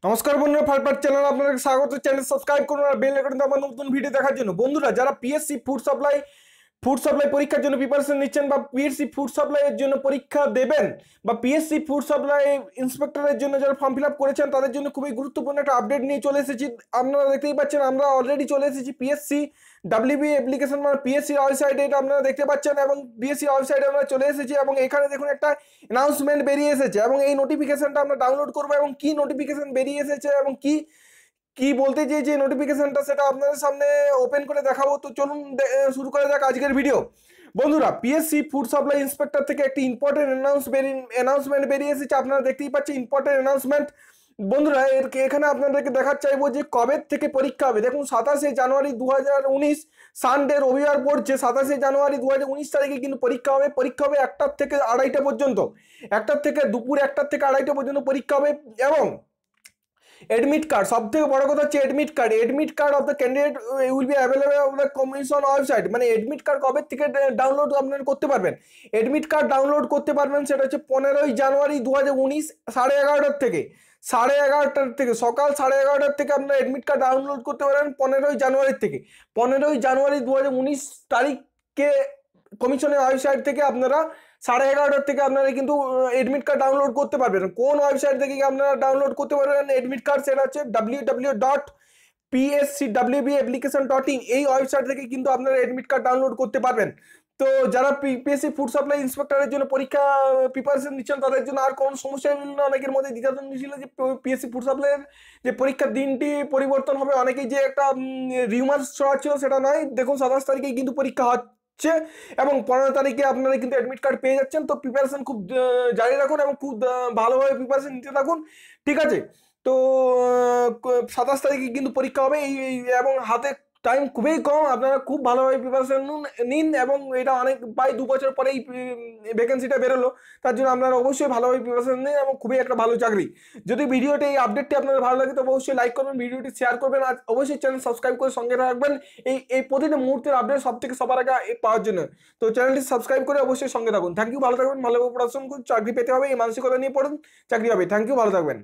নমস্কার বন্ধুরা, ফারপাট চ্যানেল আপনাদের স্বাগত। চ্যানেল সাবস্ক্রাইব করুন আর বেল আইকনটা আমার নতুন ভিডিও দেখার জন্য। বন্ধুরা, যারা পিএসসি ফুড সাপ্লাই পরীক্ষার জন্য প্রিপারেশন নিচ্ছেন বা পিএসসি ফুড সাপ্লাই এর জন্য পরীক্ষা দেবেন বা পিএসসি ফুড সাপ্লাই ইন্সপেক্টরের জন্য যারা ফর্ম ফিল আপ করেছেন তাদের জন্য খুবই গুরুত্বপূর্ণ একটা আপডেট নিয়ে চলে এসেছি। আপনারা দেখতেই পাচ্ছেন আমরা অলরেডি চলে এসেছি পিএসসি ডাব্লিউবি অ্যাপ্লিকেশন মানে পিএসসি ওয়েবসাইটে, এটা আপনারা দেখতে পাচ্ছেন এবং পিএসসি ওয়েবসাইটে আমরা চলে এসেছি এবং এখানে দেখুন একটা অ্যানাউন্সমেন্ট বেরিয়ে এসেছে এবং এই নোটিফিকেশনটা আমরা ডাউনলোড করবো এবং কি নোটিফিকেশন বেরিয়ে এসেছে এবং কি কি বলতে চেয়েছে নোটিফিকেশনটা সেটা আপনাদের সামনে ওপেন করে দেখাবো। তো চলুন শুরু করা যাক আজকের ভিডিও। বন্ধুরা, পিএসসি ফুড সাপ্লাই ইন্সপেক্টর থেকে একটি ইম্পর্টেন্ট অ্যানাউন্সমেন্ট বেরিয়ে এসেছে। আপনারা দেখতেই পাচ্ছেন ইম্পর্টেন্ট অ্যানাউন্সমেন্ট। বন্ধুরা, এখানে আপনাদেরকে দেখাতে চাইবো যে কবে থেকে পরীক্ষা হবে। দেখুন 27শে জানুয়ারি 2019 সানডে রবিবার পড়ছে। 27শে জানুয়ারি 2019 তারিখে কিন্তু পরীক্ষা হবে। পরীক্ষা হবে 1টা থেকে 2:30 পর্যন্ত, 1টা থেকে দুপুর 1টা থেকে 2:30 পর্যন্ত পরীক্ষা হবে। এবং এডমিট কার্ড, সব থেকে বড় কথা হচ্ছে admit card of the candidate will be available of the commission website. মানে এডমিট কার্ড কবে থেকে ডাউনলোড আপনারা করতে পারবেন, এডমিট কার্ড ডাউনলোড করতে পারবেন সেটা হচ্ছে 15ই জানুয়ারি 2019 11:30 থেকে, 11:30 থেকে সকাল 11:30 থেকে আপনারা এডমিট কার্ড ডাউনলোড করতে পারবেন 15ই জানুয়ারি থেকে। 15ই জানুয়ারি 2019 তারিখকে কমিশনের ওয়েবসাইট থেকে আপনারা 11:30 থেকে আপনারা কিন্তু এডমিট কার্ড ডাউনলোড করতে পারবেন। কোন ওয়েবসাইট থেকে আপনারা ডাউনলোড করতে পারবেন এডমিট কার্ড, সেটা হচ্ছে www.pscwbapplication.in। এই ওয়েবসাইট থেকে কিন্তু আপনারা এডমিট কার্ড ডাউনলোড করতে পারবেন। তো যারা পিএসসি ফুড সাপ্লাই ইন্সপেক্টরের জন্য পরীক্ষা প্রিপারেশন নিচ্ছেন তাদের জন্য আর কোনো সমস্যা হল না। অনেকের মধ্যে দ্বিধাদ্বন্দ্ব ছিল যে পিএসসি ফুড সাপ্লাইয়ের যে পরীক্ষার দিনটি পরিবর্তন হবে, অনেকেই যে একটা রিউমার্স ছড়াচ্ছিল সেটা নয়। দেখুন 27 তারিখেই কিন্তু পরীক্ষা হচ্ছে এবং 15 তারিখে আপনারা কিন্তু অ্যাডমিট কার্ড পেয়ে যাচ্ছেন। তো প্রিপারেশন খুব জারি রাখুন এবং খুব ভালোভাবে প্রিপারেশন নিতে থাকুন, ঠিক আছে? তো 27 তারিখে কিন্তু পরীক্ষা হবে এবং হাতে টাইম খুবই কম। আপনারা খুব ভালোভাবে প্রিপারেশন নিন এবং এটা অনেক প্রায় 2 বছর পরেই ভ্যাকেন্সিটা বেরোলো, তার জন্য আপনারা অবশ্যই ভালোভাবে প্রিপারেশন নিন এবং খুবই একটা ভালো চাকরি। যদি ভিডিওটি এই আপডেটটি আপনাদের ভালো লাগে তো অবশ্যই লাইক করবেন, ভিডিওটি শেয়ার করবেন আর অবশ্যই চ্যানেল সাবস্ক্রাইব করে সঙ্গে রাখবেন এই প্রতিটা মুহূর্তের আপডেট সবার আগে পাওয়ার জন্য। তো চ্যানেলটি সাবস্ক্রাইব করে অবশ্যই সঙ্গে থাকুন। থ্যাংক ইউ, ভালো থাকবেন, ভালোভাবে পড়াশোনা করুন, চাকরি পেতে হবে এই মানসিকতা নিয়ে পড়ুন, চাকরি হবে। থ্যাংক ইউ, ভালো থাকবেন।